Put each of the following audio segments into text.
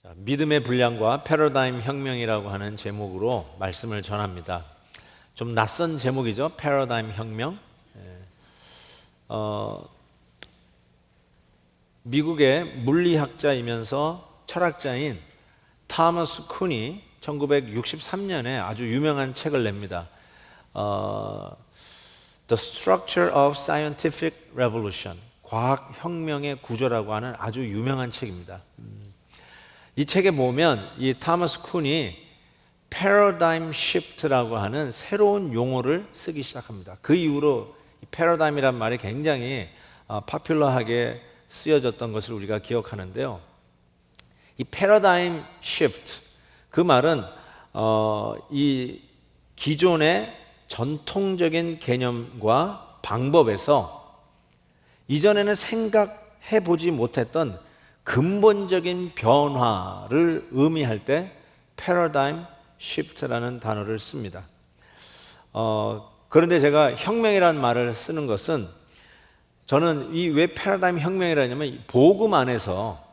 믿음의 분량과 패러다임 혁명이라고 하는 제목으로 말씀을 전합니다. 좀 낯선 제목이죠. 패러다임 혁명. 미국의 물리학자이면서 철학자인 타머스 쿤이 1963년에 아주 유명한 책을 냅니다. The Structure of Scientific Revolution, 과학혁명의 구조라고 하는 아주 유명한 책입니다. 이 책에 보면 이 타머스 쿤이 패러다임 시프트라고 하는 새로운 용어를 쓰기 시작합니다. 그 이후로 이 패러다임이란 말이 굉장히 파퓰러하게 쓰여졌던 것을 우리가 기억하는데요. 이 패러다임 시프트, 그 말은 이 기존의 전통적인 개념과 방법에서 이전에는 생각해 보지 못했던 근본적인 변화를 의미할 때 패러다임 시프트라는 단어를 씁니다. 그런데 제가 혁명이라는 말을 쓰는 것은, 저는 이 왜 패러다임 혁명이라냐면 복음 안에서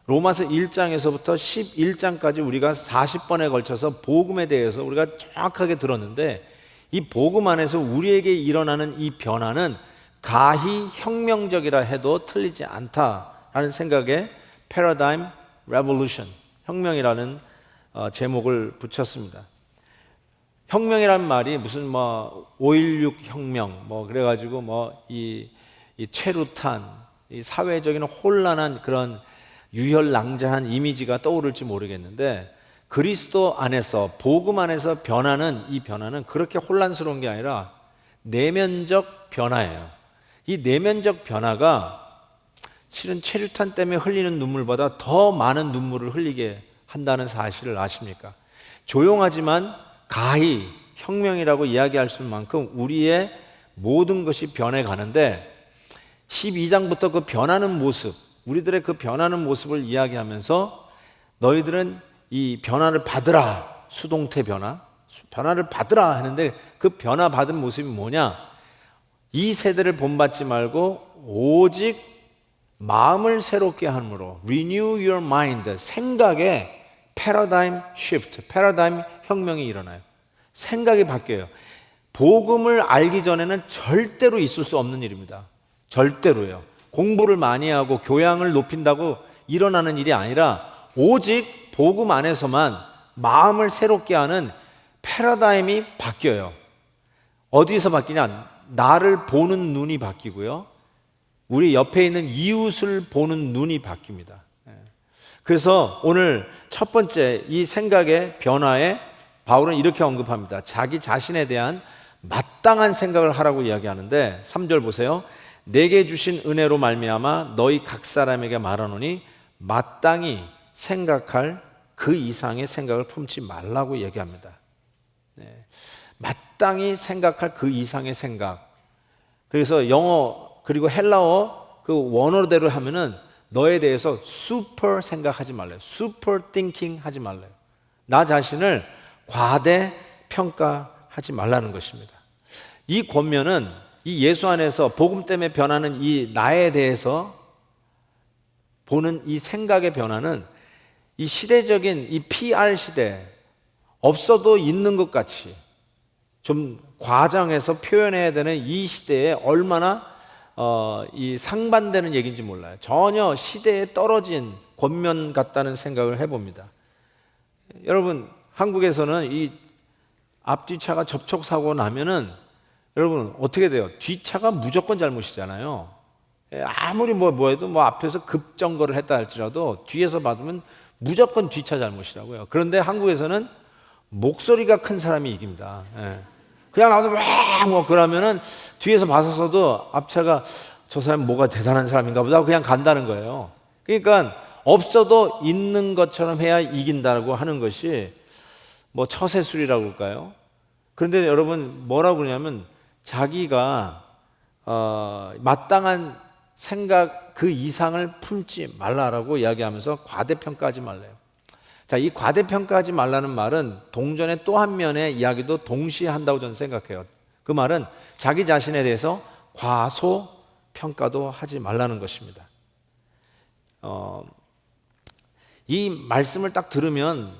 로마서 1장에서부터 11장까지 우리가 40번에 걸쳐서 복음에 대해서 우리가 정확하게 들었는데, 이 복음 안에서 우리에게 일어나는 이 변화는 가히 혁명적이라 해도 틀리지 않다라는 생각에 패러다임 레볼루션, 혁명이라는 제목을 붙였습니다. 혁명이라는 말이 무슨 5.16 혁명 그래가지고 이 최루탄, 이 사회적인 혼란한 그런 유혈낭자한 이미지가 떠오를지 모르겠는데, 그리스도 안에서 복음 안에서 변하는 이 변화는 그렇게 혼란스러운 게 아니라 내면적 변화예요. 이 내면적 변화가 실은 최루탄 때문에 흘리는 눈물보다 더 많은 눈물을 흘리게 한다는 사실을 아십니까? 조용하지만 가히 혁명이라고 이야기할 수 있는 만큼 우리의 모든 것이 변해가는데, 12장부터 그 변하는 모습, 우리들의 그 변하는 모습을 이야기하면서 너희들은 이 변화를 받으라, 수동태 변화를 받으라 하는데, 그 변화 받은 모습이 뭐냐? 이 세대를 본받지 말고 오직 마음을 새롭게 함으로 renew your mind, 생각의 패러다임 시프트, 패러다임 혁명이 일어나요. 생각이 바뀌어요. 복음을 알기 전에는 절대로 있을 수 없는 일입니다. 절대로요. 공부를 많이 하고 교양을 높인다고 일어나는 일이 아니라 오직 복음 안에서만 마음을 새롭게 하는 패러다임이 바뀌어요. 어디서 바뀌냐? 나를 보는 눈이 바뀌고요, 우리 옆에 있는 이웃을 보는 눈이 바뀝니다. 그래서 오늘 첫 번째 이 생각의 변화에 바울은 이렇게 언급합니다. 자기 자신에 대한 마땅한 생각을 하라고 이야기하는데, 3절 보세요. 내게 주신 은혜로 말미암아 너희 각 사람에게 말하노니 마땅히 생각할 그 이상의 생각을 품지 말라고 얘기합니다. 마땅히 생각할 그 이상의 생각. 그래서 영어 그리고 헬라어 그 원어대로 하면은 너에 대해서 super 생각하지 말래요. super thinking 하지 말래요. 나 자신을 과대 평가하지 말라는 것입니다. 이 권면은 이 예수 안에서 복음 때문에 변하는 이 나에 대해서 보는 이 생각의 변화는 이 시대적인 이 PR 시대, 없어도 있는 것 같이 좀 과장해서 표현해야 되는 이 시대에 얼마나 이 상반되는 얘기인지 몰라요. 전혀 시대에 떨어진 권면 같다는 생각을 해봅니다. 여러분, 한국에서는 이 앞뒤차가 접촉사고 나면은 여러분 어떻게 돼요? 뒷차가 무조건 잘못이잖아요. 아무리 뭐해도 앞에서 급정거를 했다 할지라도 뒤에서 받으면 무조건 뒷차 잘못이라고요. 그런데 한국에서는 목소리가 큰 사람이 이깁니다. 그냥 나와서 그러면은 뒤에서 봐서도 앞차가 저 사람 뭐가 대단한 사람인가 보다 그냥 간다는 거예요. 그러니까 없어도 있는 것처럼 해야 이긴다고 하는 것이 처세술이라고 할까요? 그런데 여러분 뭐라고 그러냐면, 자기가 마땅한 생각 그 이상을 품지 말라라고 이야기하면서 과대평가하지 말래요. 자, 이 과대평가하지 말라는 말은 동전의 또 한 면의 이야기도 동시에 한다고 저는 생각해요. 그 말은 자기 자신에 대해서 과소평가도 하지 말라는 것입니다. 이 말씀을 딱 들으면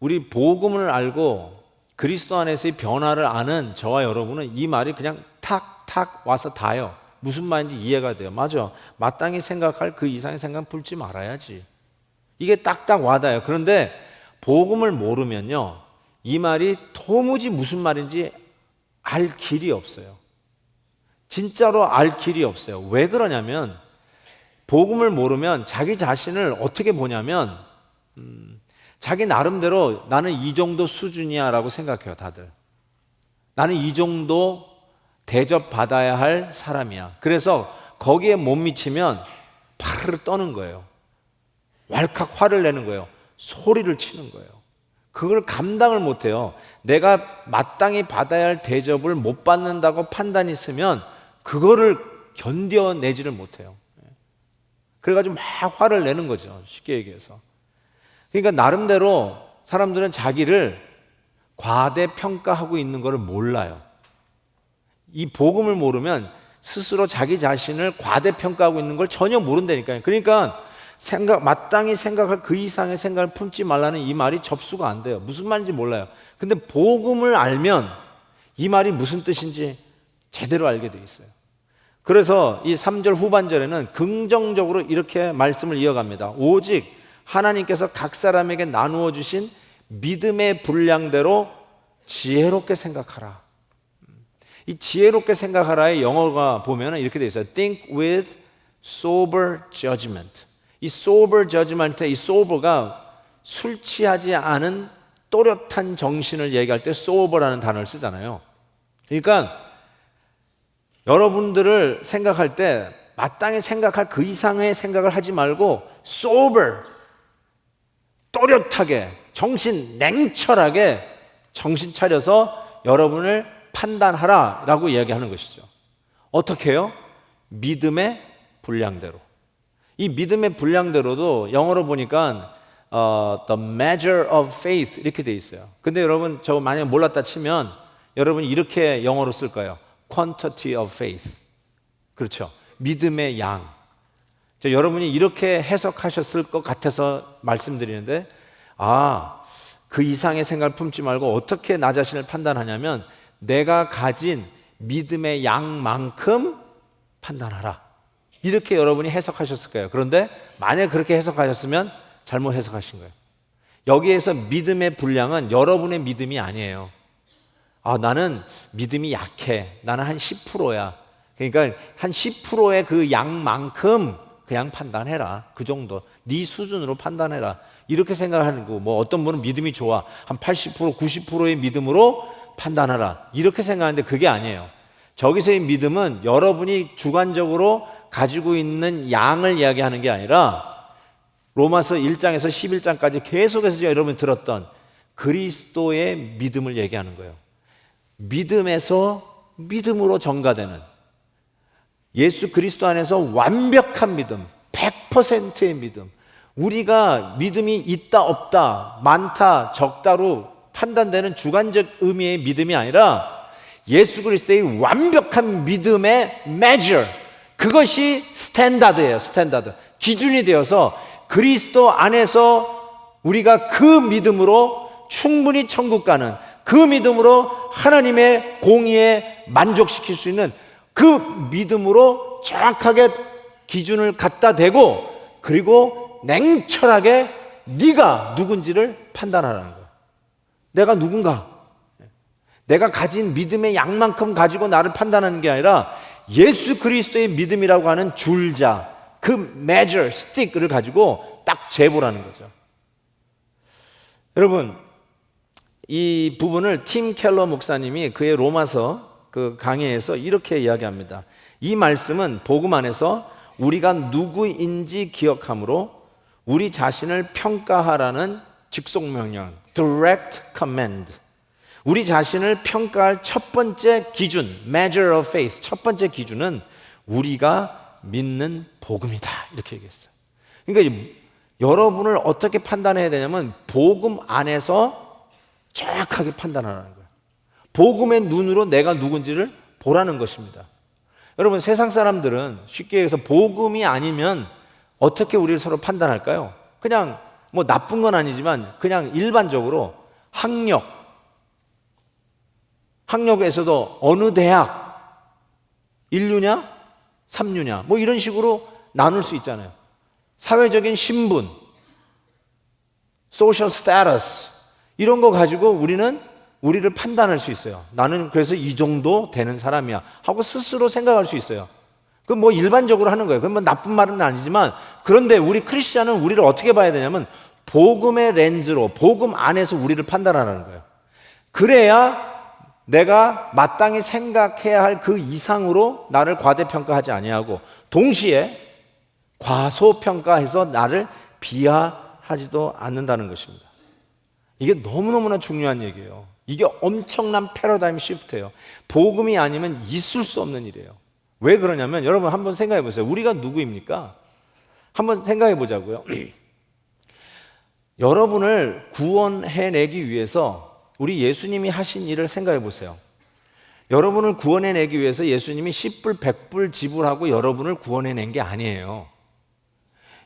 우리 복음을 알고 그리스도 안에서의 변화를 아는 저와 여러분은 이 말이 그냥 탁탁 와서 닿아요. 무슨 말인지 이해가 돼요. 맞아. 마땅히 생각할 그 이상의 생각 품지 말아야지. 이게 딱딱 와닿아요. 그런데 복음을 모르면요, 이 말이 도무지 무슨 말인지 알 길이 없어요. 진짜로 알 길이 없어요. 왜 그러냐면 복음을 모르면 자기 자신을 어떻게 보냐면 자기 나름대로 나는 이 정도 수준이야 라고 생각해요. 다들 나는 이 정도 대접받아야 할 사람이야. 그래서 거기에 못 미치면 파르르 떠는 거예요. 왈칵 화를 내는 거예요. 소리를 치는 거예요. 그걸 감당을 못해요. 내가 마땅히 받아야 할 대접을 못 받는다고 판단이 있으면 그거를 견뎌내지를 못해요. 그래가지고 막 화를 내는 거죠. 쉽게 얘기해서. 그러니까 나름대로 사람들은 자기를 과대평가하고 있는 것을 몰라요. 이 복음을 모르면 스스로 자기 자신을 과대평가하고 있는 걸 전혀 모른다니까요. 그러니까 마땅히 생각할 그 이상의 생각을 품지 말라는 이 말이 접수가 안 돼요. 무슨 말인지 몰라요. 근데 복음을 알면 이 말이 무슨 뜻인지 제대로 알게 돼 있어요. 그래서 이 3절 후반절에는 긍정적으로 이렇게 말씀을 이어갑니다. 오직 하나님께서 각 사람에게 나누어 주신 믿음의 분량대로 지혜롭게 생각하라. 이 지혜롭게 생각하라의 영어가 보면 이렇게 돼 있어요. Think with sober judgment. 이 sober judgment의 이 sober가 술 취하지 않은 또렷한 정신을 얘기할 때 sober라는 단어를 쓰잖아요. 그러니까 여러분들을 생각할 때 마땅히 생각할 그 이상의 생각을 하지 말고 sober, 또렷하게, 정신 냉철하게 정신 차려서 여러분을 판단하라 라고 이야기하는 것이죠. 어떻게 해요? 믿음의 분량대로. 이 믿음의 분량대로도 영어로 보니까 the measure of faith 이렇게 돼 있어요. 근데 여러분 저거 만약에 몰랐다 치면 여러분 이렇게 영어로 쓸 거예요. quantity of faith. 그렇죠. 믿음의 양. 여러분이 이렇게 해석하셨을 것 같아서 말씀드리는데 그 이상의 생각을 품지 말고 어떻게 나 자신을 판단하냐면 내가 가진 믿음의 양만큼 판단하라. 이렇게 여러분이 해석하셨을 거예요. 그런데 만약 그렇게 해석하셨으면 잘못 해석하신 거예요. 여기에서 믿음의 분량은 여러분의 믿음이 아니에요. 나는 믿음이 약해. 나는 한 10%야. 그러니까 한 10%의 그 양만큼 그냥 판단해라. 그 정도. 네 수준으로 판단해라. 이렇게 생각하는 거고, 뭐 어떤 분은 믿음이 좋아. 한 80%, 90%의 믿음으로 판단하라. 이렇게 생각하는데 그게 아니에요. 저기서의 믿음은 여러분이 주관적으로 가지고 있는 양을 이야기하는 게 아니라 로마서 1장에서 11장까지 계속해서 여러분이 들었던 그리스도의 믿음을 얘기하는 거예요. 믿음에서 믿음으로 전가되는 예수 그리스도 안에서 완벽한 믿음, 100%의 믿음. 우리가 믿음이 있다 없다, 많다 적다로 판단되는 주관적 의미의 믿음이 아니라 예수 그리스도의 완벽한 믿음의 measure, 그것이 스탠다드예요. 스탠다드, 기준이 되어서 그리스도 안에서 우리가 그 믿음으로 충분히 천국 가는, 그 믿음으로 하나님의 공의에 만족시킬 수 있는 그 믿음으로 정확하게 기준을 갖다 대고, 그리고 냉철하게 네가 누군지를 판단하라는 거예요. 내가 누군가, 내가 가진 믿음의 양만큼 가지고 나를 판단하는 게 아니라 예수 그리스도의 믿음이라고 하는 줄자, 그 measure, stick를 가지고 딱 재보라는 거죠. 여러분, 이 부분을 팀 켈러 목사님이 그의 로마서 그 강의에서 이렇게 이야기합니다. 이 말씀은 복음 안에서 우리가 누구인지 기억함으로 우리 자신을 평가하라는 직속명령, direct command. 우리 자신을 평가할 첫 번째 기준, measure of faith, 첫 번째 기준은 우리가 믿는 복음이다. 이렇게 얘기했어요. 그러니까 여러분을 어떻게 판단해야 되냐면 복음 안에서 정확하게 판단하라는 거예요. 복음의 눈으로 내가 누군지를 보라는 것입니다. 여러분, 세상 사람들은 쉽게 얘기해서 복음이 아니면 어떻게 우리를 서로 판단할까요? 그냥 뭐 나쁜 건 아니지만 그냥 일반적으로 학력에서도 어느 대학, 1류냐, 3류냐 뭐 이런 식으로 나눌 수 있잖아요. 사회적인 신분, social status 이런 거 가지고 우리를 판단할 수 있어요. 나는 그래서 이 정도 되는 사람이야 하고 스스로 생각할 수 있어요. 그건 뭐 일반적으로 하는 거예요. 그건 뭐 나쁜 말은 아니지만, 그런데 우리 크리스찬은 우리를 어떻게 봐야 되냐면 복음의 렌즈로, 복음 안에서 우리를 판단하라는 거예요. 그래야 내가 마땅히 생각해야 할 그 이상으로 나를 과대평가하지 아니하고 동시에 과소평가해서 나를 비하하지도 않는다는 것입니다. 이게 너무너무나 중요한 얘기예요. 이게 엄청난 패러다임 시프트예요. 복음이 아니면 있을 수 없는 일이에요. 왜 그러냐면 여러분 한번 생각해 보세요. 우리가 누구입니까? 한번 생각해 보자고요. 여러분을 구원해내기 위해서 우리 예수님이 하신 일을 생각해 보세요. 여러분을 구원해내기 위해서 예수님이 10불, 100불 지불하고 여러분을 구원해낸 게 아니에요.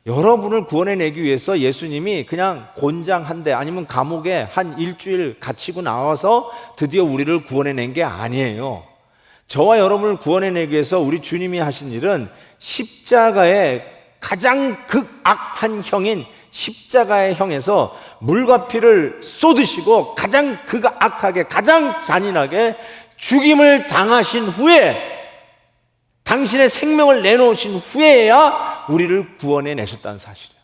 여러분을 구원해내기 위해서 예수님이 그냥 곤장 한 대 아니면 감옥에 한 일주일 갇히고 나와서 드디어 우리를 구원해낸 게 아니에요. 저와 여러분을 구원해내기 위해서 우리 주님이 하신 일은 십자가의 가장 극악한 형인 십자가의 형에서 물과 피를 쏟으시고 가장 극악하게, 가장 잔인하게 죽임을 당하신 후에, 당신의 생명을 내놓으신 후에야 우리를 구원해내셨다는 사실이에요.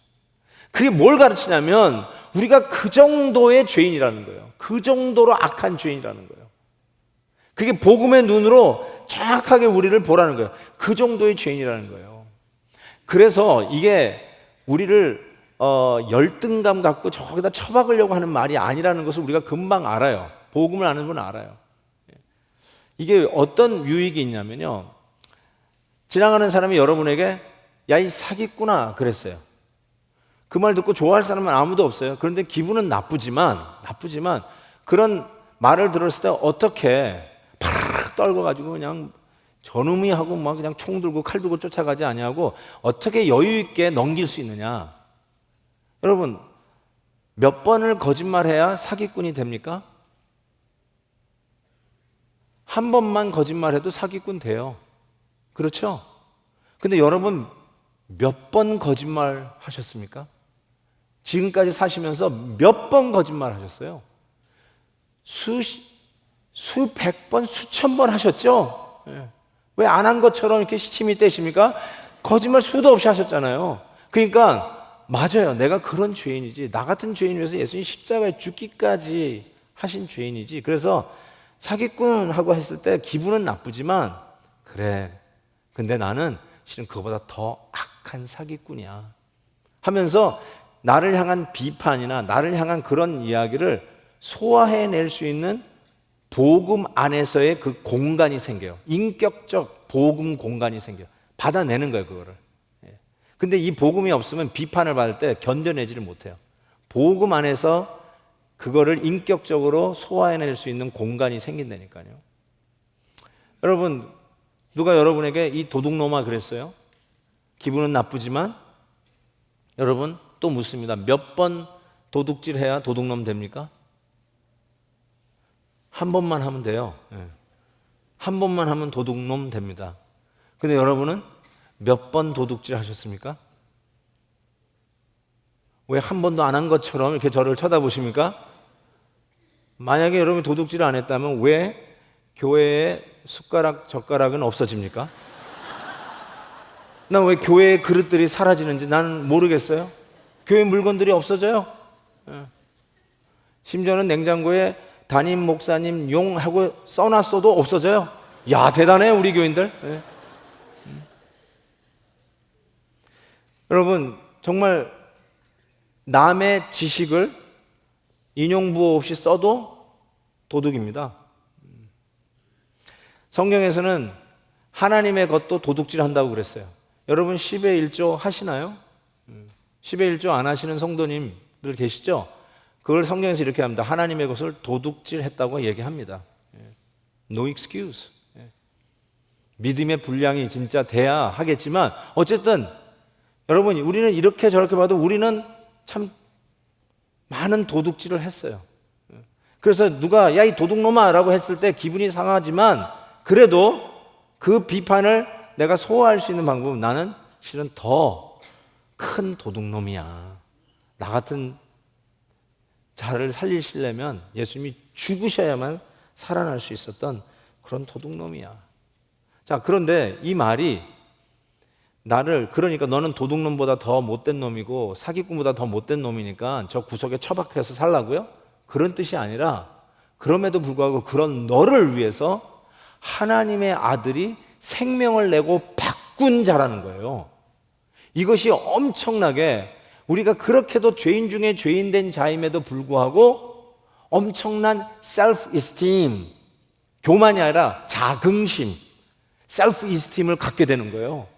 그게 뭘 가르치냐면 우리가 그 정도의 죄인이라는 거예요. 그 정도로 악한 죄인이라는 거예요. 그게 복음의 눈으로 정확하게 우리를 보라는 거예요. 그 정도의 죄인이라는 거예요. 그래서 이게 우리를 열등감 갖고 저기다 처박으려고 하는 말이 아니라는 것을 우리가 금방 알아요. 복음을 아는 분은 알아요. 이게 어떤 유익이 있냐면요, 지나가는 사람이 여러분에게 야, 이 사기꾼아 그랬어요. 그 말 듣고 좋아할 사람은 아무도 없어요. 그런데 기분은 나쁘지만 그런 말을 들었을 때 어떻게 팍 떨궈가지고 그냥 저놈이 하고 막 그냥 총 들고 칼 들고 쫓아가지 아니하고 어떻게 여유 있게 넘길 수 있느냐. 여러분, 몇 번을 거짓말해야 사기꾼이 됩니까? 한 번만 거짓말해도 사기꾼 돼요. 그렇죠? 근데 여러분 몇 번 거짓말 하셨습니까? 지금까지 사시면서 몇 번 거짓말 하셨어요? 수백 번, 수천 번 하셨죠? 왜 안 한 것처럼 이렇게 시침이 떼십니까? 거짓말 수도 없이 하셨잖아요. 그러니까 맞아요. 내가 그런 죄인이지. 나 같은 죄인 위해서 예수님 십자가에 죽기까지 하신 죄인이지. 그래서 사기꾼하고 했을 때 기분은 나쁘지만 그래, 근데 나는 실은 그보다 더 악한 사기꾼이야 하면서 나를 향한 비판이나 나를 향한 그런 이야기를 소화해낼 수 있는 복음 안에서의 그 공간이 생겨요. 인격적 복음 공간이 생겨요. 받아내는 거예요, 그거를. 근데 이 복음이 없으면 비판을 받을 때 견뎌내지를 못해요. 복음 안에서 그거를 인격적으로 소화해낼 수 있는 공간이 생긴다니까요. 여러분, 누가 여러분에게 이 도둑놈아 그랬어요? 기분은 나쁘지만 여러분 또 묻습니다. 몇 번 도둑질해야 도둑놈 됩니까? 한 번만 하면 돼요. 한 번만 하면 도둑놈 됩니다. 근데 여러분은 몇 번 도둑질 하셨습니까? 왜 한 번도 안 한 것처럼 이렇게 저를 쳐다보십니까? 만약에 여러분이 도둑질을 안 했다면 왜 교회에 숟가락, 젓가락은 없어집니까? 난 왜 교회의 그릇들이 사라지는지 나는 모르겠어요. 교회 물건들이 없어져요. 심지어는 냉장고에 담임 목사님 용하고 써놨어도 없어져요. 야, 대단해 우리 교인들. 여러분, 정말 남의 지식을 인용부호 없이 써도 도둑입니다. 성경에서는 하나님의 것도 도둑질 한다고 그랬어요. 여러분 10의 1조 하시나요? 10의 1조 안 하시는 성도님들 계시죠? 그걸 성경에서 이렇게 합니다. 하나님의 것을 도둑질 했다고 얘기합니다. No excuse. 믿음의 분량이 진짜 돼야 하겠지만 어쨌든 여러분, 우리는 이렇게 저렇게 봐도 우리는 참 많은 도둑질을 했어요. 그래서 누가 야 이 도둑놈아 라고 했을 때 기분이 상하지만 그래도 그 비판을 내가 소화할 수 있는 방법은 나는 실은 더 큰 도둑놈이야. 나 같은 자를 살리시려면 예수님이 죽으셔야만 살아날 수 있었던 그런 도둑놈이야. 자, 그런데 이 말이 나를, 그러니까 너는 도둑놈보다 더 못된 놈이고 사기꾼보다 더 못된 놈이니까 저 구석에 처박혀서 살라고요? 그런 뜻이 아니라 그럼에도 불구하고 그런 너를 위해서 하나님의 아들이 생명을 내고 바꾼 자라는 거예요. 이것이 엄청나게 우리가 그렇게도 죄인 중에 죄인 된 자임에도 불구하고 엄청난 self-esteem, 교만이 아니라 자긍심, self-esteem을 갖게 되는 거예요.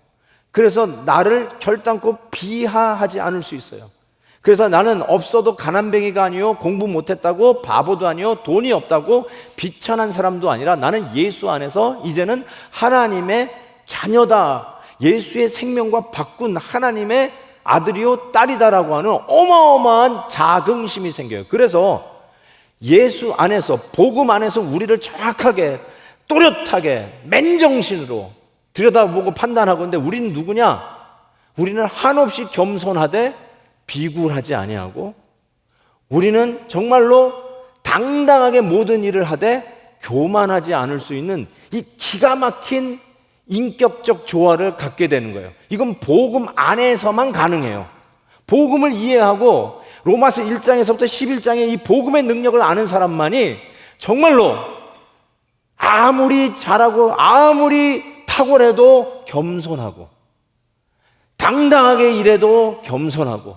그래서 나를 결단코 비하하지 않을 수 있어요. 그래서 나는 없어도 가난뱅이가 아니요, 공부 못했다고 바보도 아니요, 돈이 없다고 비천한 사람도 아니라 나는 예수 안에서 이제는 하나님의 자녀다, 예수의 생명과 바꾼 하나님의 아들이요 딸이다라고 하는 어마어마한 자긍심이 생겨요. 그래서 예수 안에서, 복음 안에서 우리를 정확하게 또렷하게 맨정신으로 들여다보고 판단하고 있는데 우리는 누구냐? 우리는 한없이 겸손하되 비굴하지 아니하고 우리는 정말로 당당하게 모든 일을 하되 교만하지 않을 수 있는 이 기가 막힌 인격적 조화를 갖게 되는 거예요. 이건 복음 안에서만 가능해요. 복음을 이해하고 로마서 1장에서부터 11장의 이 복음의 능력을 아는 사람만이 정말로 아무리 잘하고 아무리 탁월해도 겸손하고 당당하게 일해도 겸손하고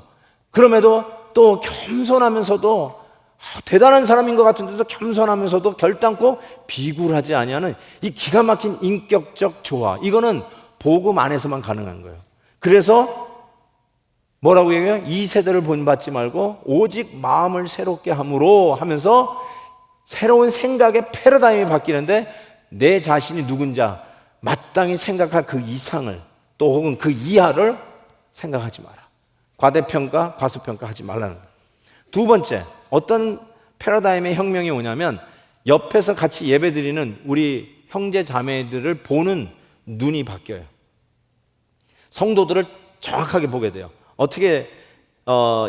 그럼에도 또 겸손하면서도 대단한 사람인 것 같은데도 겸손하면서도 결단코 비굴하지 아니하는 이 기가 막힌 인격적 조화, 이거는 복음 안에서만 가능한 거예요. 그래서 뭐라고 얘기해요? 이 세대를 본받지 말고 오직 마음을 새롭게 함으로 하면서 새로운 생각의 패러다임이 바뀌는데 내 자신이 누군지 마땅히 생각할 그 이상을 또 혹은 그 이하를 생각하지 마라. 과대평가, 과소평가하지 말라는 거예요. 두 번째, 어떤 패러다임의 혁명이 오냐면 옆에서 같이 예배드리는 우리 형제 자매들을 보는 눈이 바뀌어요. 성도들을 정확하게 보게 돼요. 어떻게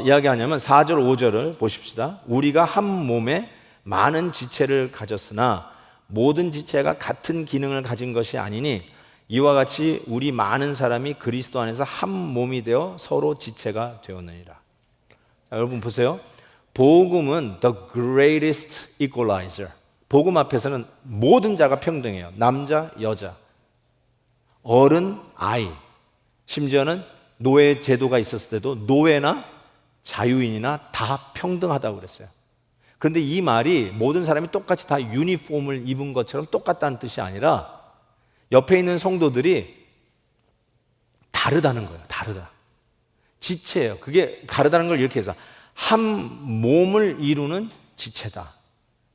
이야기하냐면 4절 5절을 보십시다. 우리가 한 몸에 많은 지체를 가졌으나 모든 지체가 같은 기능을 가진 것이 아니니 이와 같이 우리 많은 사람이 그리스도 안에서 한 몸이 되어 서로 지체가 되었느니라. 자, 여러분 보세요. 복음은 the greatest equalizer. 복음 앞에서는 모든 자가 평등해요. 남자, 여자, 어른, 아이, 심지어는 노예 제도가 있었을 때도 노예나 자유인이나 다 평등하다고 그랬어요. 그런데 이 말이 모든 사람이 똑같이 다 유니폼을 입은 것처럼 똑같다는 뜻이 아니라 옆에 있는 성도들이 다르다는 거예요. 다르다. 지체예요. 그게 다르다는 걸 이렇게 해서 한 몸을 이루는 지체다.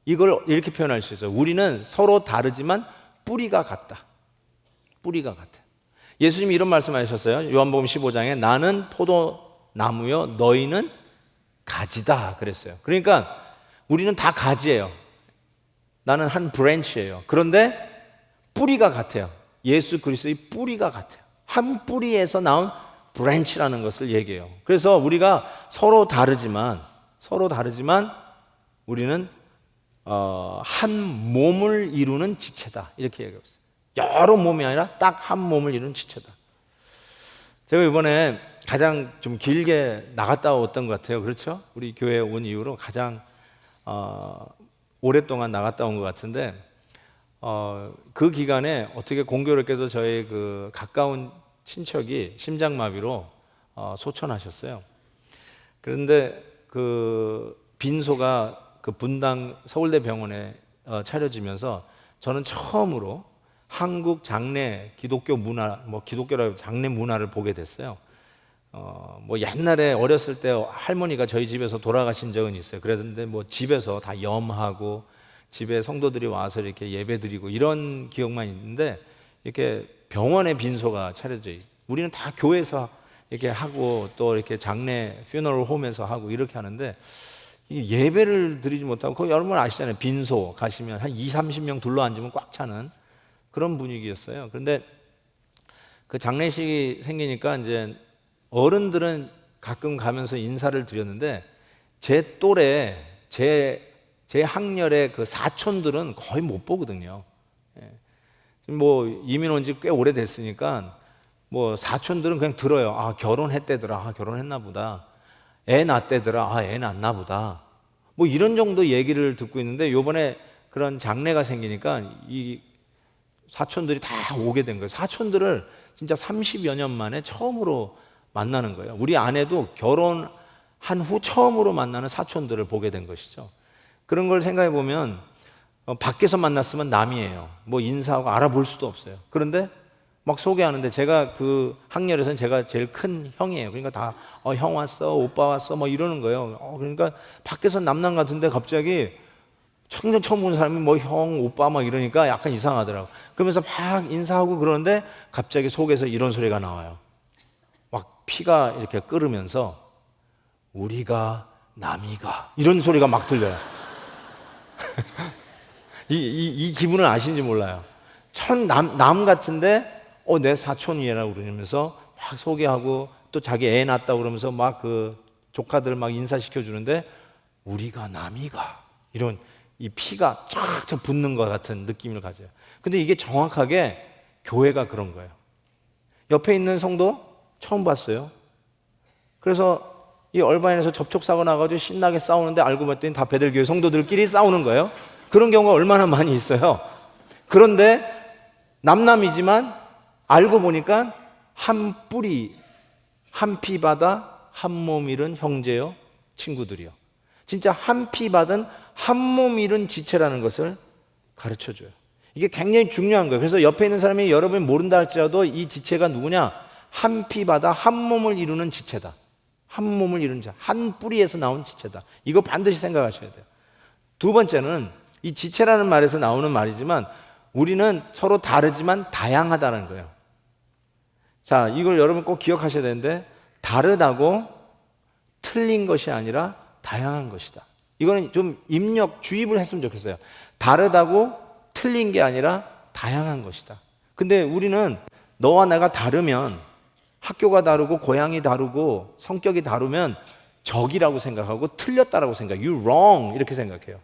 이걸 이렇게 표현할 수 있어요. 우리는 서로 다르지만 뿌리가 같다. 뿌리가 같아. 예수님이 이런 말씀하셨어요. 요한복음 15장에 나는 포도나무요 너희는 가지다 그랬어요. 그러니까 우리는 다 가지예요. 나는 한 브랜치예요. 그런데 뿌리가 같아요. 예수 그리스도의 뿌리가 같아요. 한 뿌리에서 나온 브랜치라는 것을 얘기해요. 그래서 우리가 서로 다르지만 우리는 한 몸을 이루는 지체다. 이렇게 얘기하고 있어요. 여러 몸이 아니라 딱 한 몸을 이루는 지체다. 제가 이번에 가장 좀 길게 나갔다 왔던 것 같아요. 그렇죠? 우리 교회에 온 이후로 가장 오랫동안 나갔다 온 것 같은데 그 기간에 어떻게 공교롭게도 저희 그 가까운 친척이 심장마비로 소천하셨어요. 그런데 그 빈소가 그 분당 서울대 병원에 차려지면서 저는 처음으로 한국 장례 기독교 문화, 뭐 기독교라고 장례 문화를 보게 됐어요. 뭐 옛날에 어렸을 때 할머니가 저희 집에서 돌아가신 적은 있어요. 그랬는데 뭐 집에서 다 염하고 집에 성도들이 와서 이렇게 예배드리고 이런 기억만 있는데 이렇게 병원에 빈소가 차려져 있어요. 우리는 다 교회에서 이렇게 하고 또 이렇게 장례 퓨너럴 홈에서 하고 이렇게 하는데 이게 예배를 드리지 못하고, 거기 여러분 아시잖아요. 빈소 가시면 한 20, 30명 둘러앉으면 꽉 차는 그런 분위기였어요. 그런데 그 장례식이 생기니까 이제 어른들은 가끔 가면서 인사를 드렸는데, 제 또래, 제 학년의 그 사촌들은 거의 못 보거든요. 뭐 이민 온 지 꽤 오래됐으니까 뭐 사촌들은 그냥 들어요. 아, 결혼했대더라. 아, 결혼했나 보다. 애 낳았대더라. 아, 애 낳았나 보다. 뭐 이런 정도 얘기를 듣고 있는데, 요번에 그런 장례가 생기니까 이 사촌들이 다 오게 된 거예요. 사촌들을 진짜 30여 년 만에 처음으로 만나는 거예요. 우리 아내도 결혼한 후 처음으로 만나는 사촌들을 보게 된 것이죠. 그런 걸 생각해 보면 밖에서 만났으면 남이에요. 뭐 인사하고 알아볼 수도 없어요. 그런데 막 소개하는데, 제가 그 학렬에서는 제가 제일 큰 형이에요. 그러니까 다 형 왔어, 오빠 왔어, 뭐 이러는 거예요. 그러니까 밖에서 남남 같은데 갑자기 청년 처음 본 사람이 뭐 형, 오빠 막 이러니까 약간 이상하더라고. 그러면서 막 인사하고 그러는데 갑자기 속에서 이런 소리가 나와요. 막 피가 이렇게 끓으면서 우리가 남이가, 이런 소리가 막 들려요. 이 기분을 아시는지 몰라요. 남 같은데 내 사촌이라고 그러면서 막 소개하고, 또 자기 애 낳았다고 그러면서 막 그 조카들 막 인사시켜 주는데, 우리가 남이가, 이런 이 피가 쫙쫙 붙는 것 같은 느낌을 가져요. 근데 이게 정확하게 교회가 그런 거예요. 옆에 있는 성도 처음 봤어요. 그래서 이 얼바인에서 접촉사고 나가지고 신나게 싸우는데, 알고 봤더니 다 베들교회 성도들끼리 싸우는 거예요. 그런 경우가 얼마나 많이 있어요. 그런데 남남이지만 알고 보니까 한 뿌리, 한 피 받아 한 몸 이룬 형제요, 친구들이요. 진짜 한 피 받은 한 몸 이룬 지체라는 것을 가르쳐줘요. 이게 굉장히 중요한 거예요. 그래서 옆에 있는 사람이 여러분이 모른다 할지라도 이 지체가 누구냐? 한 피 받아 한 몸을 이루는 지체다. 한 몸을 이루는 자, 한 뿌리에서 나온 지체다. 이거 반드시 생각하셔야 돼요. 두 번째는, 이 지체라는 말에서 나오는 말이지만 우리는 서로 다르지만 다양하다는 거예요. 자, 이걸 여러분 꼭 기억하셔야 되는데, 다르다고 틀린 것이 아니라 다양한 것이다. 이거는 좀 주입을 했으면 좋겠어요. 다르다고 틀린 게 아니라 다양한 것이다. 근데 우리는 너와 내가 다르면, 학교가 다르고 고향이 다르고 성격이 다르면 적이라고 생각하고 틀렸다라고 생각해요. You wrong 이렇게 생각해요.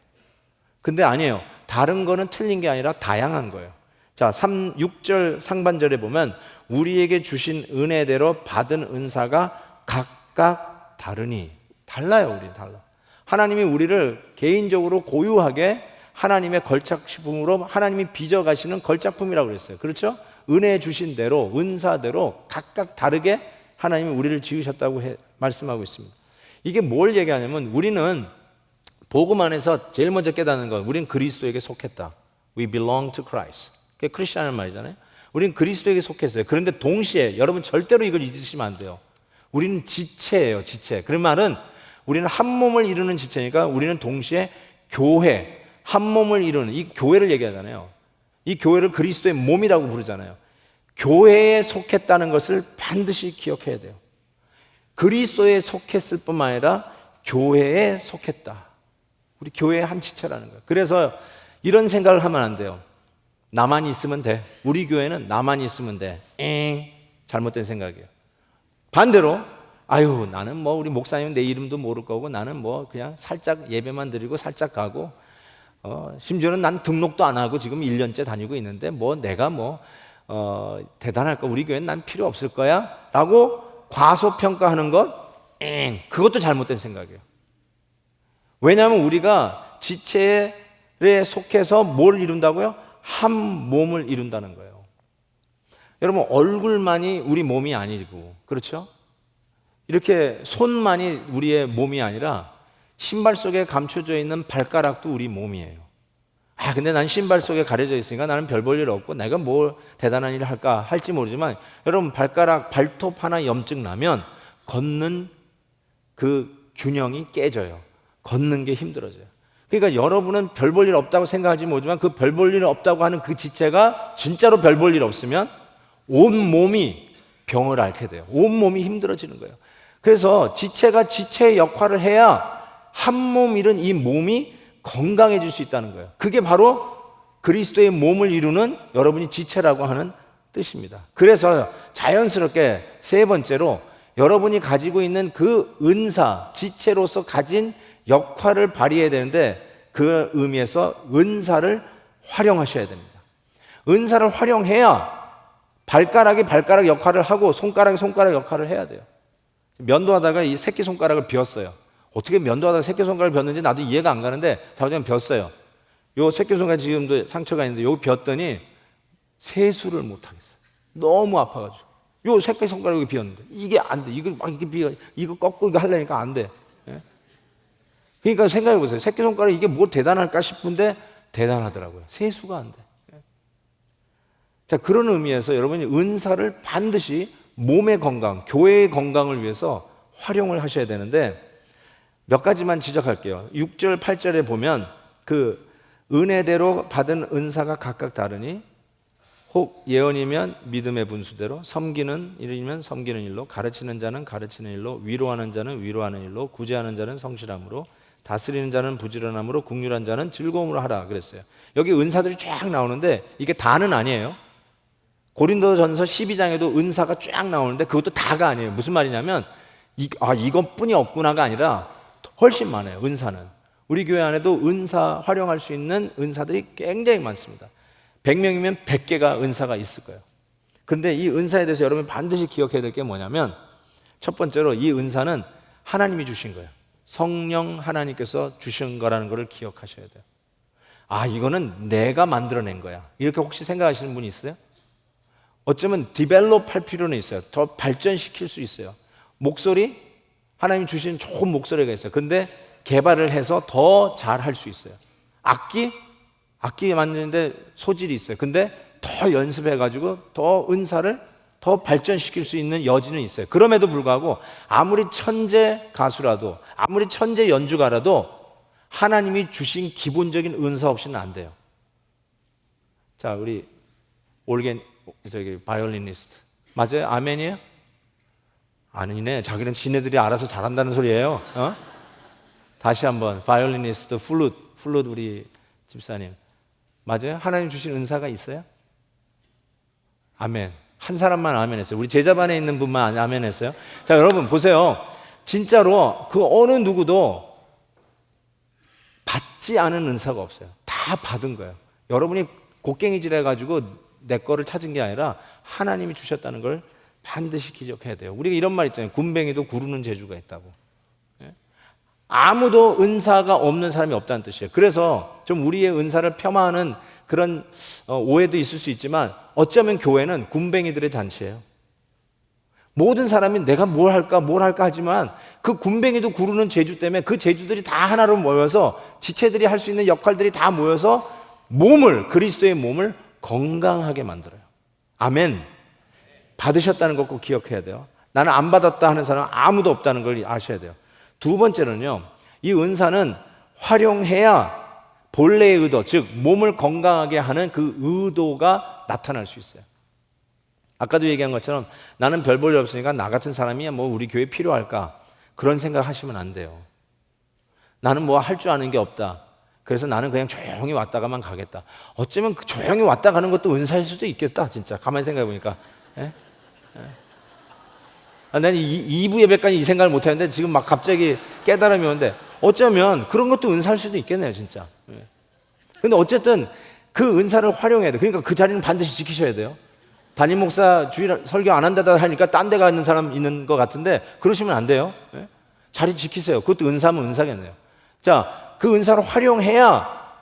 근데 아니에요. 다른 거는 틀린 게 아니라 다양한 거예요. 자, 6절 상반절에 보면 우리에게 주신 은혜대로 받은 은사가 각각 다르니, 달라요. 우리 달라. 하나님이 우리를 개인적으로 고유하게 하나님의 걸작품으로 하나님이 빚어가시는 걸작품이라고 그랬어요. 그렇죠? 은혜 주신 대로, 은사대로 각각 다르게 하나님이 우리를 지으셨다고 말씀하고 있습니다. 이게 뭘 얘기하냐면, 우리는 복음 안에서 제일 먼저 깨닫는 건, 우리는 그리스도에게 속했다. We belong to Christ. 그게 크리스천의 말이잖아요. 우리는 그리스도에게 속했어요. 그런데 동시에 여러분 절대로 이걸 잊으시면 안 돼요. 우리는 지체예요, 지체. 그 말은 우리는 한 몸을 이루는 지체니까 우리는 동시에 교회, 한 몸을 이루는 이 교회를 얘기하잖아요. 이 교회를 그리스도의 몸이라고 부르잖아요. 교회에 속했다는 것을 반드시 기억해야 돼요. 그리스도에 속했을 뿐만 아니라 교회에 속했다. 우리 교회의 한 지체라는 거예요. 그래서 이런 생각을 하면 안 돼요. 나만 있으면 돼. 우리 교회는 나만 있으면 돼. 잘못된 생각이에요. 반대로, 아유, 나는 뭐 우리 목사님은 내 이름도 모를 거고, 나는 뭐 그냥 살짝 예배만 드리고 살짝 가고, 심지어는 난 등록도 안 하고 지금 1년째 다니고 있는데 뭐 내가 뭐 대단할까? 우리 교회는 난 필요 없을 거야? 라고 과소평가하는 것, 그것도 잘못된 생각이에요. 왜냐하면 우리가 지체에 속해서 뭘 이룬다고요? 한 몸을 이룬다는 거예요. 여러분, 얼굴만이 우리 몸이 아니고, 그렇죠? 이렇게 손만이 우리의 몸이 아니라 신발 속에 감춰져 있는 발가락도 우리 몸이에요. 근데 난 신발 속에 가려져 있으니까 나는 별 볼 일 없고 내가 뭘 대단한 일을 할까 할지 모르지만, 여러분, 발톱 하나 염증 나면 걷는 그 균형이 깨져요. 걷는 게 힘들어져요. 그러니까 여러분은 별 볼 일 없다고 생각하지 못하지만, 그 별 볼 일 없다고 하는 그 지체가 진짜로 별 볼 일 없으면 온 몸이 병을 앓게 돼요. 온 몸이 힘들어지는 거예요. 그래서 지체가 지체의 역할을 해야 한 몸 이룬 이 몸이 건강해질 수 있다는 거예요. 그게 바로 그리스도의 몸을 이루는 여러분이 지체라고 하는 뜻입니다. 그래서 자연스럽게 세 번째로 여러분이 가지고 있는 그 은사, 지체로서 가진 역할을 발휘해야 되는데 그 의미에서 은사를 활용하셔야 됩니다. 은사를 활용해야 발가락이 발가락 역할을 하고 손가락이 손가락 역할을 해야 돼요. 면도하다가 이 새끼손가락을 비웠어요. 어떻게 면도하다가 새끼손가락을 비웠는지 나도 이해가 안 가는데 잘못하면 비웠어요. 요 새끼손가락 지금도 상처가 있는데 여기 비웠더니 세수를 못 하겠어요. 너무 아파가지고. 요 새끼손가락이 비었는데 이게 안 돼. 이거 막 이렇게 비워, 이거 꺾고 이거 하려니까 안 돼. 예? 그러니까 생각해 보세요. 새끼손가락 이게 뭐 대단할까 싶은데 대단하더라고요. 세수가 안 돼. 예? 자, 그런 의미에서 여러분이 은사를 반드시 몸의 건강, 교회의 건강을 위해서 활용을 하셔야 되는데 몇 가지만 지적할게요. 6절, 8절에 보면 그 은혜대로 받은 은사가 각각 다르니 혹 예언이면 믿음의 분수대로, 섬기는 일이면 섬기는 일로, 가르치는 자는 가르치는 일로, 위로하는 자는 위로하는 일로, 구제하는 자는 성실함으로, 다스리는 자는 부지런함으로, 긍휼한 자는 즐거움으로 하라 그랬어요. 여기 은사들이 쫙 나오는데 이게 다는 아니에요. 고린도전서 12장에도 은사가 쫙 나오는데 그것도 다가 아니에요. 무슨 말이냐면 이것뿐이 없구나가 아니라 훨씬 많아요. 은사는 우리 교회 안에도 은사 활용할 수 있는 은사들이 굉장히 많습니다. 100명이면 100개가 은사가 있을 거예요. 그런데 이 은사에 대해서 여러분이 반드시 기억해야 될 게 뭐냐면 첫 번째로 이 은사는 하나님이 주신 거예요. 성령 하나님께서 주신 거라는 것을 기억하셔야 돼요. 이거는 내가 만들어낸 거야. 이렇게 혹시 생각하시는 분이 있어요? 어쩌면 디벨롭 할 필요는 있어요. 더 발전시킬 수 있어요. 목소리, 하나님이 주신 좋은 목소리가 있어요. 근데 개발을 해서 더 잘할 수 있어요. 악기 만드는데 소질이 있어요. 근데 더 연습해가지고 더 은사를 더 발전시킬 수 있는 여지는 있어요. 그럼에도 불구하고 아무리 천재 가수라도 아무리 천재 연주가라도 하나님이 주신 기본적인 은사 없이는 안 돼요. 자, 우리 바이올리니스트 맞아요? 아멘이에요? 아니네. 자기는 지네들이 알아서 잘한다는 소리예요. 다시 한번 바이올리니스트, 플룻 우리 집사님 맞아요? 하나님 주신 은사가 있어요? 아멘. 한 사람만 아멘 했어요. 우리 제자반에 있는 분만 아멘 했어요. 자, 여러분 보세요. 진짜로 그 어느 누구도 받지 않은 은사가 없어요. 다 받은 거예요. 여러분이 곡괭이질 해가지고 내 거를 찾은 게 아니라 하나님이 주셨다는 걸 반드시 기억해야 돼요. 우리가 이런 말 있잖아요. 군뱅이도 구르는 재주가 있다고. 아무도 은사가 없는 사람이 없다는 뜻이에요. 그래서 좀 우리의 은사를 폄하하는 그런 오해도 있을 수 있지만 어쩌면 교회는 군뱅이들의 잔치예요. 모든 사람이 내가 뭘 할까 하지만 그 군뱅이도 구르는 재주 때문에 그 재주들이 다 하나로 모여서 지체들이 할 수 있는 역할들이 다 모여서 그리스도의 몸을 건강하게 만들어요. 아멘. 받으셨다는 것 꼭 기억해야 돼요. 나는 안 받았다 하는 사람은 아무도 없다는 걸 아셔야 돼요. 두 번째는요, 이 은사는 활용해야 본래의 의도, 즉 몸을 건강하게 하는 그 의도가 나타날 수 있어요. 아까도 얘기한 것처럼 나는 별 볼 일 없으니까 나 같은 사람이 뭐 우리 교회에 필요할까? 그런 생각 하시면 안 돼요. 나는 뭐 할 줄 아는 게 없다. 그래서 나는 그냥 조용히 왔다가만 가겠다. 어쩌면 그 조용히 왔다 가는 것도 은사일 수도 있겠다. 진짜 가만히 생각해 보니까. 나는 2부 예배까지 이 생각을 못 했는데 지금 막 갑자기 깨달음이 오는데 어쩌면 그런 것도 은사일 수도 있겠네요, 진짜. 근데 어쨌든 그 은사를 활용해야 돼요. 그러니까 그 자리는 반드시 지키셔야 돼요. 담임 목사 주일 설교 안 한다다 하니까 딴 데 가는 사람 있는 것 같은데 그러시면 안 돼요. 자리 지키세요. 그것도 은사면 은사겠네요. 자, 그 은사를 활용해야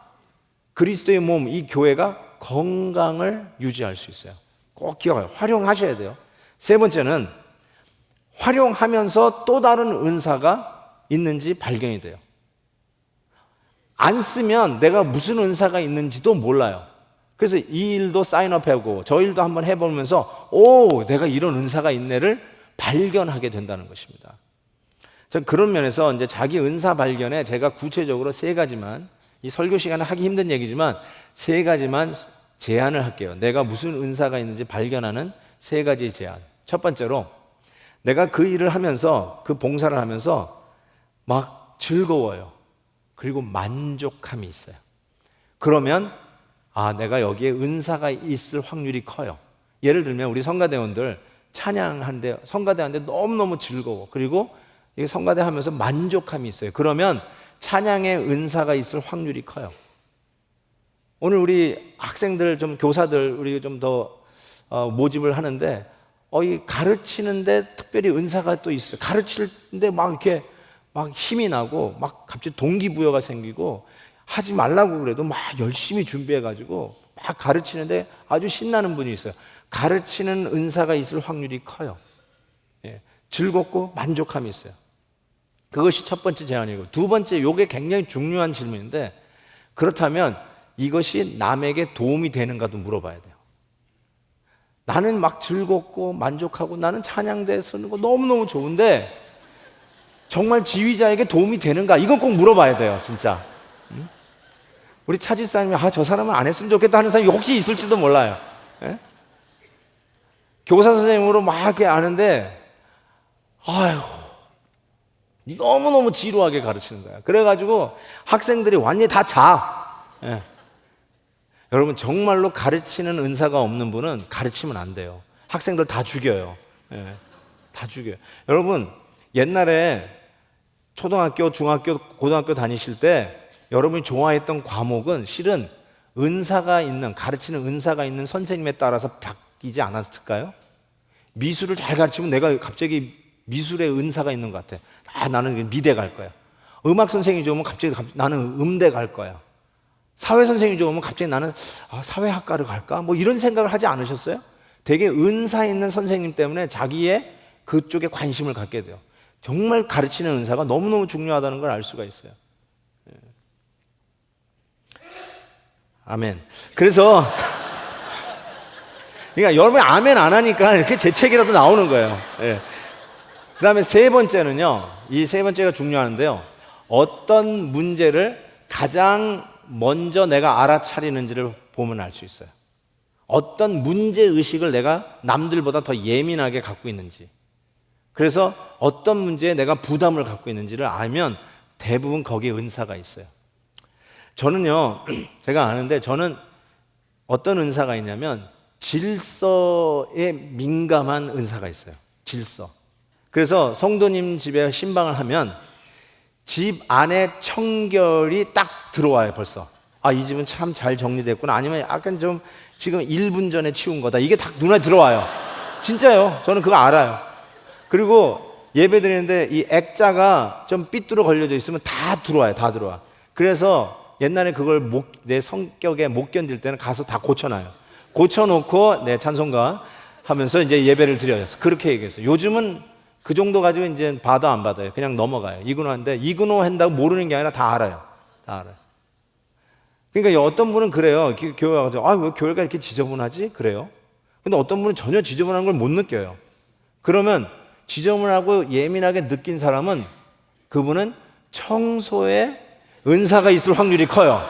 그리스도의 몸, 이 교회가 건강을 유지할 수 있어요. 꼭 기억해요. 활용하셔야 돼요. 세 번째는 활용하면서 또 다른 은사가 있는지 발견이 돼요. 안 쓰면 내가 무슨 은사가 있는지도 몰라요. 그래서 이 일도 사인업하고 저 일도 한번 해보면서 내가 이런 은사가 있네를 발견하게 된다는 것입니다. 전 그런 면에서 이제 자기 은사 발견에 제가 구체적으로 세 가지만, 이 설교 시간에 하기 힘든 얘기지만 세 가지만 제안을 할게요. 내가 무슨 은사가 있는지 발견하는 세 가지 제안. 첫 번째로 내가 그 일을 하면서, 그 봉사를 하면서 막 즐거워요. 그리고 만족함이 있어요. 그러면 내가 여기에 은사가 있을 확률이 커요. 예를 들면 우리 성가대원들 찬양하는데 성가대하는데 너무너무 즐거워. 그리고 이 성가대 하면서 만족함이 있어요. 그러면 찬양에 은사가 있을 확률이 커요. 오늘 우리 학생들 좀 교사들 우리 좀 더 모집을 하는데 이 가르치는데 특별히 은사가 또 있어요. 가르치는데 막 이렇게 막 힘이 나고 막 갑자기 동기부여가 생기고 하지 말라고 그래도 막 열심히 준비해가지고 막 가르치는데 아주 신나는 분이 있어요. 가르치는 은사가 있을 확률이 커요. 예, 즐겁고 만족함이 있어요. 그것이 첫 번째 제안이고, 두 번째, 이게 굉장히 중요한 질문인데, 그렇다면 이것이 남에게 도움이 되는가도 물어봐야 돼요. 나는 막 즐겁고 만족하고 나는 찬양대 쓰는 거 너무너무 좋은데 정말 지휘자에게 도움이 되는가? 이건 꼭 물어봐야 돼요, 진짜. 우리 차지사님이 저 사람은 안 했으면 좋겠다 하는 사람이 혹시 있을지도 몰라요. 예? 교사 선생님으로 막 이렇게 아는데 너무너무 지루하게 가르치는 거야. 그래가지고 학생들이 완전히 다 자. 예. 여러분, 정말로 가르치는 은사가 없는 분은 가르치면 안 돼요. 학생들 다 죽여요. 예. 다 죽여요. 여러분, 옛날에 초등학교, 중학교, 고등학교 다니실 때 여러분이 좋아했던 과목은 실은 은사가 있는, 가르치는 은사가 있는 선생님에 따라서 바뀌지 않았을까요? 미술을 잘 가르치면 내가 갑자기 미술에 은사가 있는 것 같아. 나는 미대 갈 거야. 음악 선생님이 좋으면 갑자기 나는 음대 갈 거야. 사회 선생님이 좋으면 갑자기 나는 사회학과를 갈까? 뭐 이런 생각을 하지 않으셨어요? 되게 은사 있는 선생님 때문에 자기의 그쪽에 관심을 갖게 돼요. 정말 가르치는 은사가 너무너무 중요하다는 걸 알 수가 있어요. 아멘. 그래서 그러니까 여러분이 아멘 안 하니까 이렇게 재채기라도 나오는 거예요. 예. 그 다음에 세 번째는요, 이 세 번째가 중요한데요, 어떤 문제를 가장 먼저 내가 알아차리는지를 보면 알 수 있어요. 어떤 문제의식을 내가 남들보다 더 예민하게 갖고 있는지, 그래서 어떤 문제에 내가 부담을 갖고 있는지를 알면 대부분 거기에 은사가 있어요. 저는요, 제가 아는데 저는 어떤 은사가 있냐면 질서에 민감한 은사가 있어요. 질서. 그래서 성도님 집에 신방을 하면 집 안에 청결이 딱 들어와요. 벌써 이 집은 참 잘 정리됐구나, 아니면 약간 좀 지금 1분 전에 치운 거다, 이게 딱 눈에 들어와요. 진짜요. 저는 그거 알아요. 그리고 예배 드리는데 이 액자가 좀 삐뚤어 걸려져 있으면 다 들어와요. 다 들어와. 그래서 옛날에 그걸 내 성격에 못 견딜 때는 가서 다 고쳐놔요. 고쳐놓고 찬송가 하면서 이제 예배를 드려요. 그렇게 얘기했어요. 요즘은 그 정도 가지고 이제 봐도 안 받아요. 그냥 넘어가요. 이근호인데 이근호 한다고 모르는 게 아니라 다 알아요. 다 알아요. 그러니까 어떤 분은 그래요. 교회 와서 왜 교회가 이렇게 지저분하지? 그래요. 근데 어떤 분은 전혀 지저분한 걸 못 느껴요. 그러면 지저분하고 예민하게 느낀 사람은 그분은 청소에 은사가 있을 확률이 커요.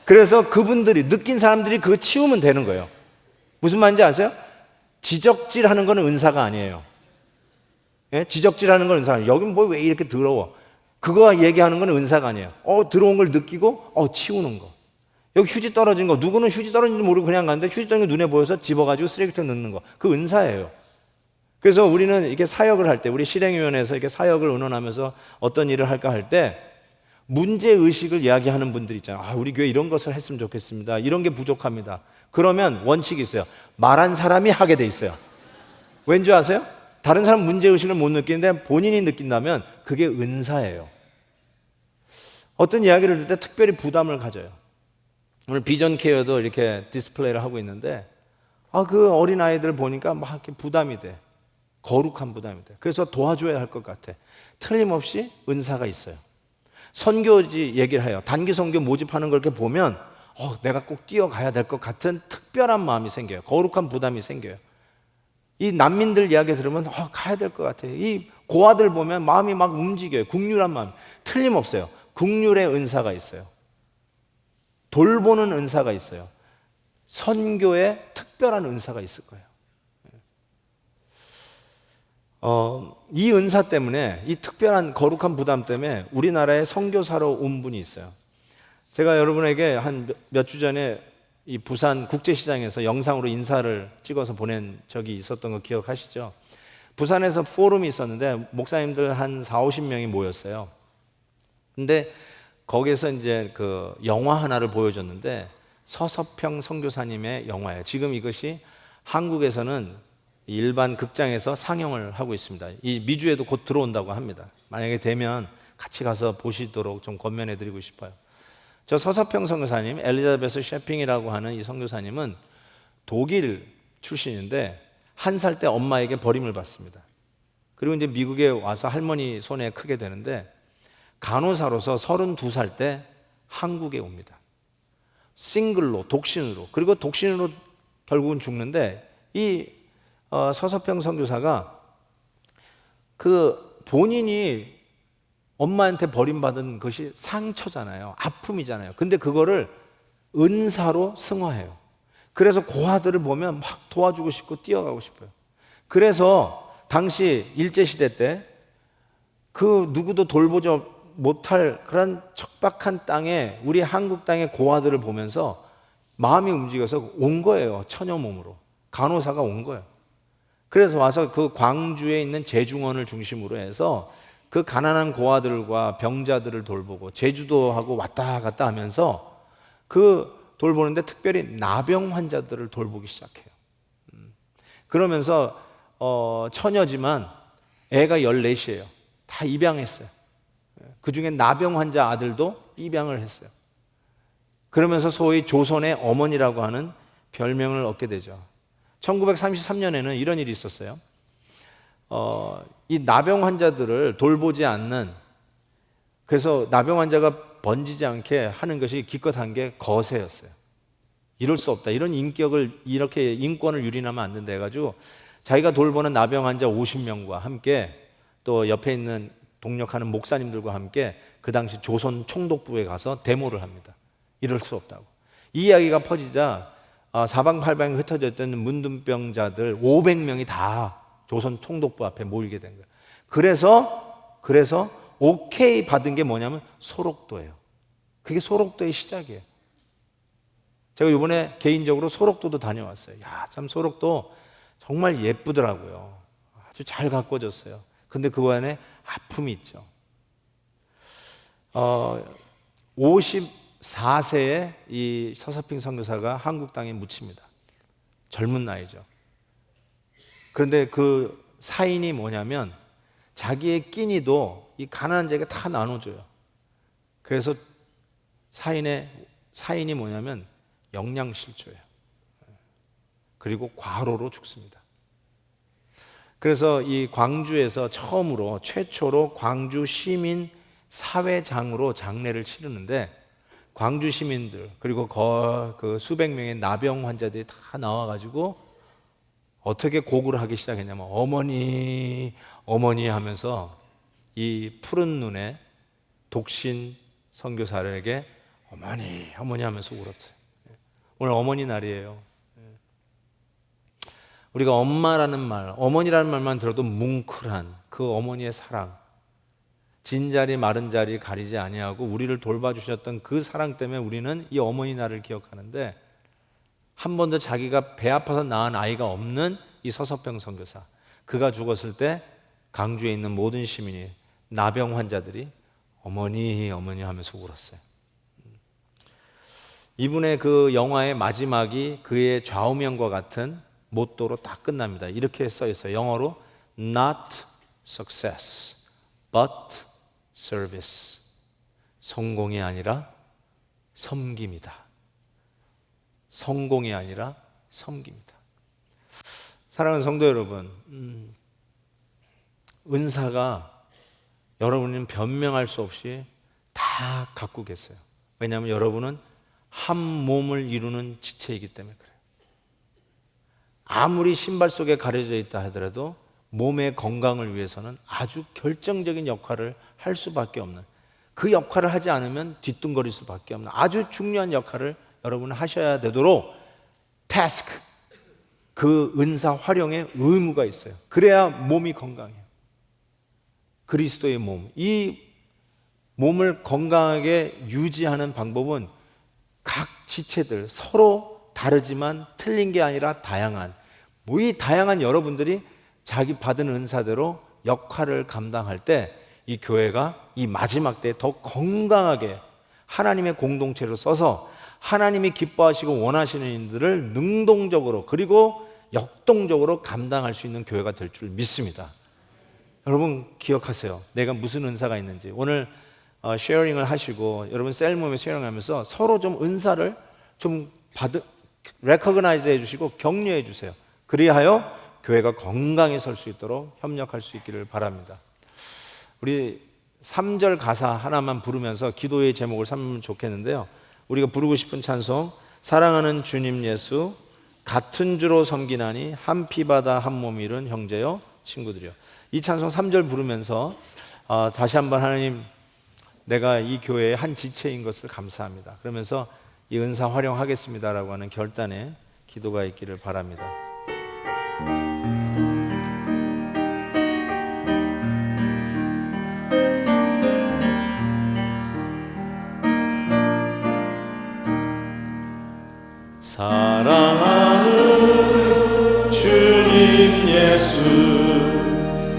그래서 그분들이 느낀 사람들이 그거 치우면 되는 거예요. 무슨 말인지 아세요? 지적질하는 건 은사가 아니에요. 예? 지적질하는 건 은사가 아니에요. 여긴 뭐 왜 이렇게 더러워? 그거 얘기하는 건 은사가 아니에요. 들어온 걸 느끼고 치우는 거. 여기 휴지 떨어진 거, 누구는 휴지 떨어진지 모르고 그냥 갔는데 휴지 떨어진 게 눈에 보여서 집어가지고 쓰레기통에 넣는 거, 그 은사예요. 그래서 우리는 이렇게 사역을 할 때, 우리 실행위원회에서 이렇게 사역을 의논하면서 어떤 일을 할까 할 때 문제의식을 이야기하는 분들 있잖아요. 우리 교회 이런 것을 했으면 좋겠습니다. 이런 게 부족합니다. 그러면 원칙이 있어요. 말한 사람이 하게 돼 있어요. 왠지 아세요? 다른 사람 문제의식을 못 느끼는데 본인이 느낀다면 그게 은사예요. 어떤 이야기를 들 때 특별히 부담을 가져요. 오늘 비전 케어도 이렇게 디스플레이를 하고 있는데 그 어린아이들 보니까 막 이렇게 부담이 돼. 거룩한 부담이 돼. 그래서 도와줘야 할 것 같아. 틀림없이 은사가 있어요. 선교지 얘기를 해요. 단기 선교 모집하는 걸 이렇게 보면 내가 꼭 뛰어가야 될 것 같은 특별한 마음이 생겨요. 거룩한 부담이 생겨요. 이 난민들 이야기 들으면 가야 될 것 같아요. 이 고아들 보면 마음이 막 움직여요. 국률한 마음. 틀림없어요. 국률의 은사가 있어요. 돌보는 은사가 있어요. 선교에 특별한 은사가 있을 거예요. 이 은사 때문에, 이 특별한 거룩한 부담 때문에 우리나라에 선교사로 온 분이 있어요. 제가 여러분에게 한 몇 주 전에 이 부산 국제시장에서 영상으로 인사를 찍어서 보낸 적이 있었던 거 기억하시죠? 부산에서 포럼이 있었는데 목사님들 한 4, 50명이 모였어요. 근데 거기에서 이제 그 영화 하나를 보여줬는데 서서평 선교사님의 영화예요. 지금 이것이 한국에서는 일반 극장에서 상영을 하고 있습니다. 이 미주에도 곧 들어온다고 합니다. 만약에 되면 같이 가서 보시도록 좀 권면해 드리고 싶어요. 저 서서평 선교사님, 엘리자베스 셰핑이라고 하는 이 선교사님은 독일 출신인데 1살 때 엄마에게 버림을 받습니다. 그리고 이제 미국에 와서 할머니 손에 크게 되는데 간호사로서 32살 때 한국에 옵니다. 싱글로, 독신으로. 그리고 독신으로 결국은 죽는데 이 서서평 선교사가 그 본인이 엄마한테 버림받은 것이 상처잖아요. 아픔이잖아요. 근데 그거를 은사로 승화해요. 그래서 고아들을 보면 막 도와주고 싶고 뛰어가고 싶어요. 그래서 당시 일제시대 때 그 누구도 돌보지 못할 그런 척박한 땅에 우리 한국 땅의 고아들을 보면서 마음이 움직여서 온 거예요. 처녀 몸으로. 간호사가 온 거예요. 그래서 와서 그 광주에 있는 제중원을 중심으로 해서 그 가난한 고아들과 병자들을 돌보고 제주도하고 왔다 갔다 하면서 그 돌보는데 특별히 나병 환자들을 돌보기 시작해요. 그러면서 처녀지만 애가 14이에요. 다 입양했어요. 그 중에 나병 환자 아들도 입양을 했어요. 그러면서 소위 조선의 어머니라고 하는 별명을 얻게 되죠. 1933년에는 이런 일이 있었어요. 이 나병 환자들을 돌보지 않는, 그래서 나병 환자가 번지지 않게 하는 것이 기껏한 게 거세였어요. 이럴 수 없다. 이런 인격을, 이렇게 인권을 유린하면 안 된다 해가지고 자기가 돌보는 나병 환자 50명과 함께 또 옆에 있는 동력하는 목사님들과 함께 그 당시 조선 총독부에 가서 데모를 합니다. 이럴 수 없다고. 이 이야기가 퍼지자 사방팔방에 흩어져 있던 문둥병자들 500명이 다 조선 총독부 앞에 모이게 된 거예요. 그래서 오케이 받은 게 뭐냐면 소록도예요. 그게 소록도의 시작이에요. 제가 이번에 개인적으로 소록도도 다녀왔어요. 야, 참 소록도 정말 예쁘더라고요. 아주 잘 가꿔졌어요. 근데 그 안에 아픔이 있죠. 54세에 이 서서핑 선교사가 한국 땅에 묻힙니다. 젊은 나이죠. 그런데 그 사인이 뭐냐면 자기의 끼니도 이 가난한 자에게 다 나눠줘요. 그래서 사인이 뭐냐면 영양실조예요. 그리고 과로로 죽습니다. 그래서 이 광주에서 최초로 광주 시민 사회장으로 장례를 치르는데 광주 시민들 그리고 그 수백 명의 나병 환자들이 다 나와가지고 어떻게 고구를 하기 시작했냐면 어머니 하면서 이 푸른 눈에 독신 선교사에게 어머니 하면서 울었어요. 오늘 어머니 날이에요. 우리가 엄마라는 말, 어머니라는 말만 들어도 뭉클한 그 어머니의 사랑, 진자리 마른 자리 가리지 아니하고 우리를 돌봐주셨던 그 사랑 때문에 우리는 이 어머니 날을 기억하는데 한 번도 자기가 배 아파서 낳은 아이가 없는 이 서서평 선교사, 그가 죽었을 때 강주에 있는 모든 시민이, 나병 환자들이 어머니 하면서 울었어요. 이분의 그 영화의 마지막이 그의 좌우명과 같은 모토로 딱 끝납니다. 이렇게 써 있어요. 영어로 Not success, but service. 성공이 아니라 섬김이다. 성공이 아니라 섬김이다. 사랑하는 성도 여러분, 은사가 여러분은 변명할 수 없이 다 갖고 계세요. 왜냐하면 여러분은 한 몸을 이루는 지체이기 때문에 그래요. 아무리 신발 속에 가려져 있다 하더라도 몸의 건강을 위해서는 아주 결정적인 역할을 할 수밖에 없는, 그 역할을 하지 않으면 뒤뚱거릴 수밖에 없는 아주 중요한 역할을 여러분은 하셔야 되도록 태스크, 그 은사 활용에 의무가 있어요. 그래야 몸이 건강해요. 그리스도의 몸, 이 몸을 건강하게 유지하는 방법은 각 지체들 서로 다르지만 틀린 게 아니라 다양한, 이 다양한 여러분들이 자기 받은 은사대로 역할을 감당할 때 이 교회가 이 마지막 때에 더 건강하게 하나님의 공동체로 써서 하나님이 기뻐하시고 원하시는 일들을 능동적으로 그리고 역동적으로 감당할 수 있는 교회가 될 줄 믿습니다. 여러분 기억하세요. 내가 무슨 은사가 있는지. 오늘 쉐어링을 하시고 여러분 셀몸에 쉐어링하면서 서로 좀 은사를 좀 레커그나이즈 해주시고 격려해 주세요. 그리하여 교회가 건강히 설 수 있도록 협력할 수 있기를 바랍니다. 우리 3절 가사 하나만 부르면서 기도의 제목을 삼으면 좋겠는데요. 우리가 부르고 싶은 찬송, 사랑하는 주님 예수, 같은 주로 섬기나니 한 피바다 한 몸 이룬 형제요 친구들이요. 이 찬송 3절 부르면서 다시 한번 하나님, 내가 이 교회의 한 지체인 것을 감사합니다. 그러면서 이 은사 활용하겠습니다라고 하는 결단의 기도가 있기를 바랍니다. 사랑하는 주님 예수,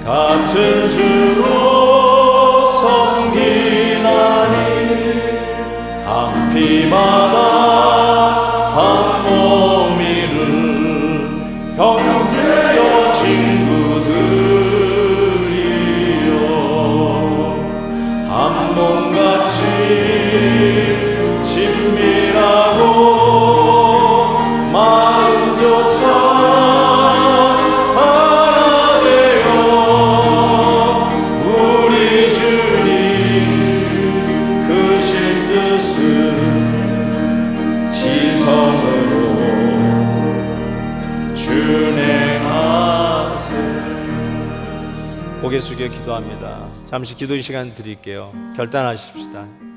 같은 주로 섬기나니 한 피바다 한 몸 이룬 형제여 친구들이여, 한 몸같이 친밀하고 마음조차 하나 되어 우리 주님 크신 뜻을 지성으로 준행하세. 고개 숙여 기도합니다. 잠시 기도의 시간 드릴게요. 결단하십시다.